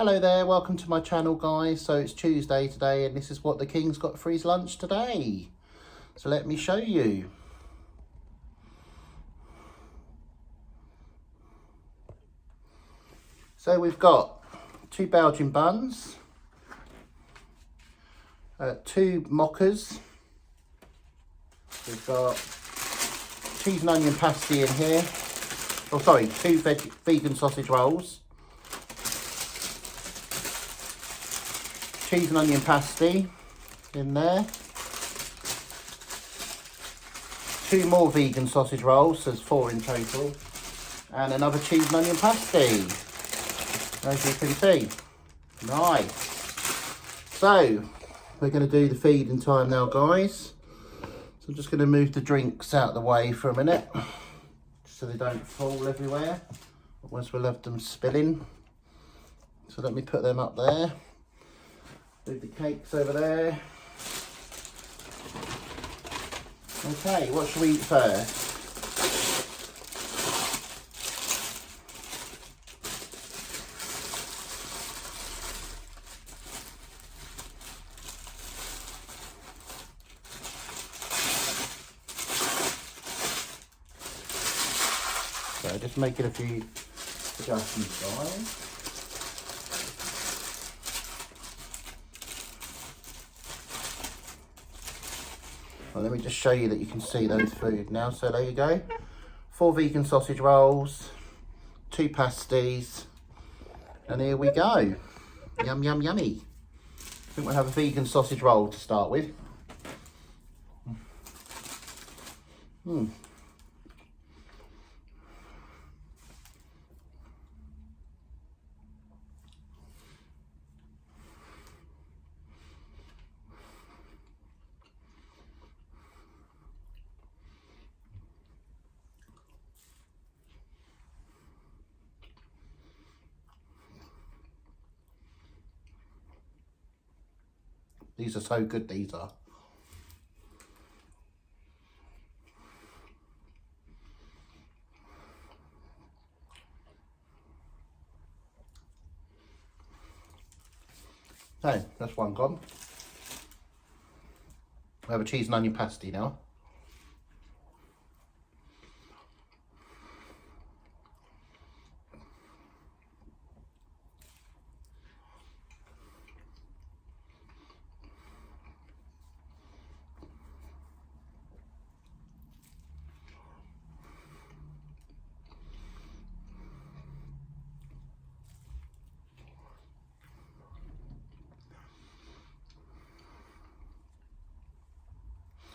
Hello there, welcome to my channel guys. So it's Tuesday today and this is what the King's got for his lunch today. So let me show you. So we've got 2 Belgian buns, 2 mochas, we've got cheese and onion pasty in here, 2 vegan sausage rolls, cheese and onion pasty in there, 2 more vegan sausage rolls, so there's 4 in total, and another cheese and onion pasty, as you can see. Nice. So we're going to do the feeding time now guys. So I'm just going to move the drinks out of the way for a minute so they don't fall everywhere, otherwise we'll have them spilling. So let me put them up there. Move the cakes over there. Okay, what should we eat first? So just making a few adjustments guys. Well, let me just show you that you can see those food now. So there you go. 4 vegan sausage rolls, 2 pasties, and here we go. Yum, yum, yummy. I think we'll have a vegan sausage roll to start with. These are so good, these are. So, that's one gone. We have a cheese and onion pasty now.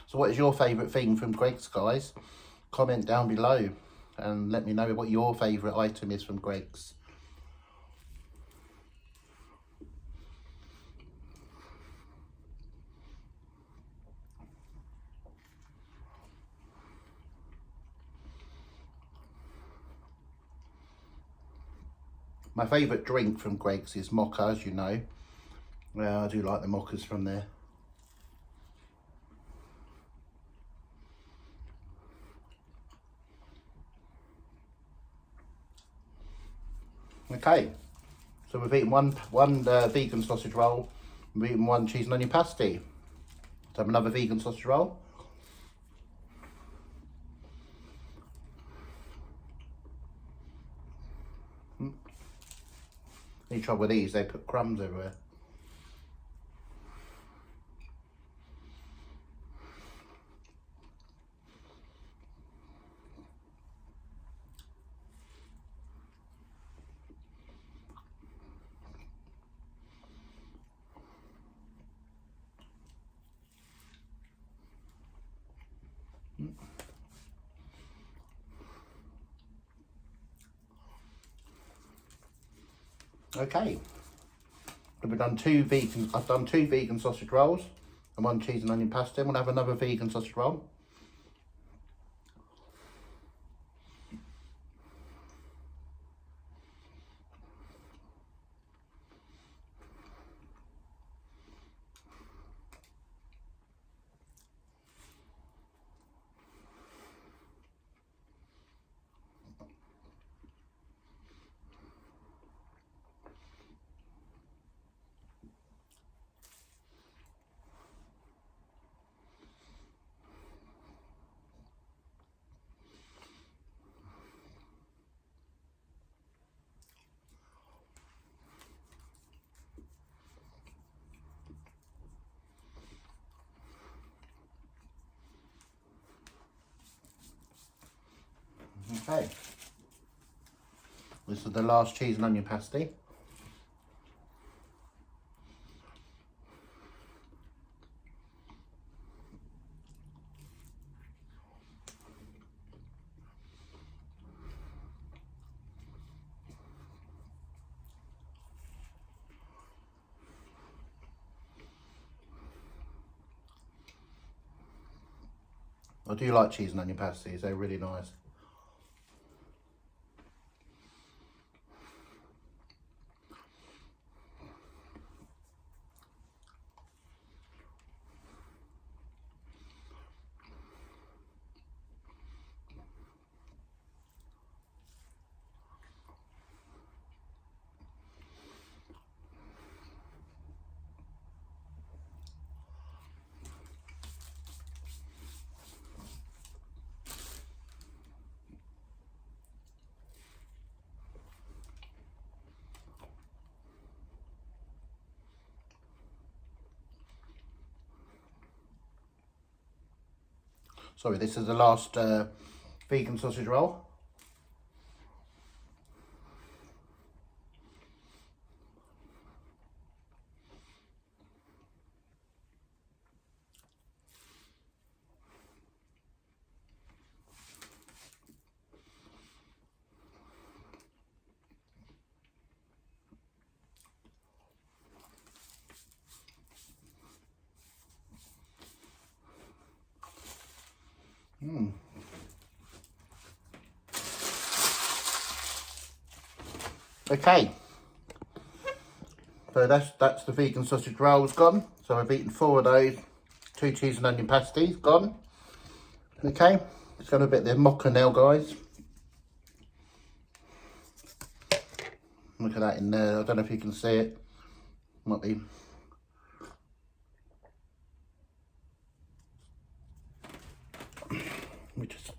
So what is your favourite thing from Greggs, guys? Comment down below and let me know what your favourite item is from Greggs. My favourite drink from Greggs is mocha, as you know. Well, I do like the mochas from there. Okay, so we've eaten one vegan sausage roll, we've eaten 1 cheese and onion pasty. Let's have another vegan sausage roll. Any trouble with these, they put crumbs everywhere. Okay, so we've done 2 vegan. I've done 2 vegan sausage rolls and 1 cheese and onion pasty. We'll have another vegan sausage roll. Okay. This is the last cheese and onion pasty. I do like cheese and onion pasties, they're really nice. Sorry, this is the last vegan sausage roll. Okay, so that's the vegan sausage rolls gone. So I've eaten 4 of those, 2 cheese and onion pasties gone. Okay, it's got a bit of the mocha now, guys. Look at that in there. I don't know if you can see it. Might be. Let me just.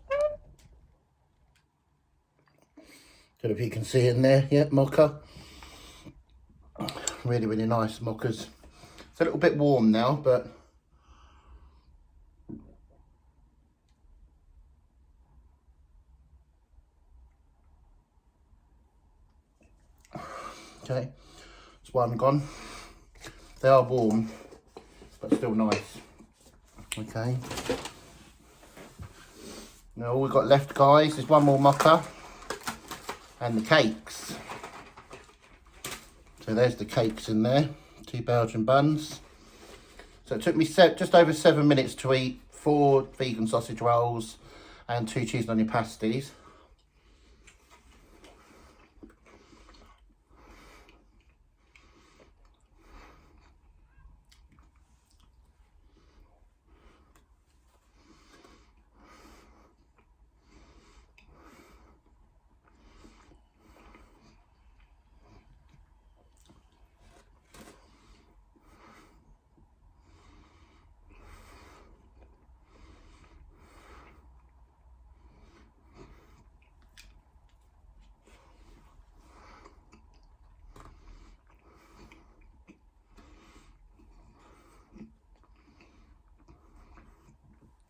Don't know if you can see it in there. Yeah, mocha. Really, really nice mochas. It's a little bit warm now, but okay, it's one gone. They are warm, but still nice. Okay. Now all we've got left, guys, is one more mocha and the cakes. So there's the cakes in there, 2 Belgian buns. So it took me just over 7 minutes to eat 4 vegan sausage rolls and 2 cheese and onion pasties.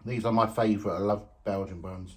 These are my favourite. I love Belgian buns.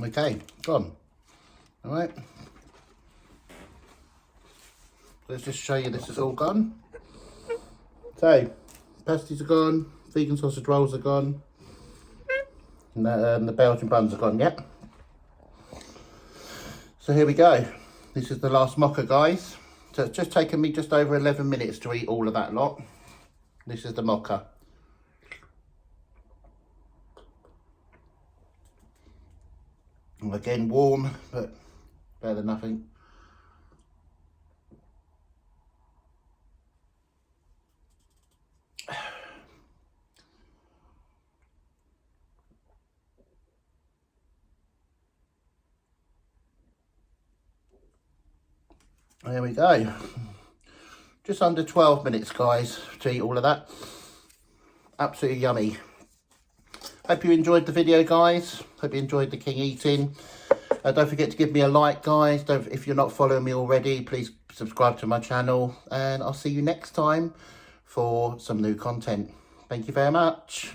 Okay, gone. All right. Let's just show you this is all gone. So, pasties are gone, vegan sausage rolls are gone, and the Belgian buns are gone, yeah? So here we go. This is the last mocha, guys. So it's just taken me just over 11 minutes to eat all of that lot. This is the mocha. And again, warm, but better than nothing. There we go. Just under 12 minutes, guys, to eat all of that. Absolutely yummy. Hope you enjoyed the video, guys. Hope you enjoyed the king eating. Don't forget to give me a like, guys. If you're not following me already, please subscribe to my channel. And I'll see you next time for some new content. Thank you very much.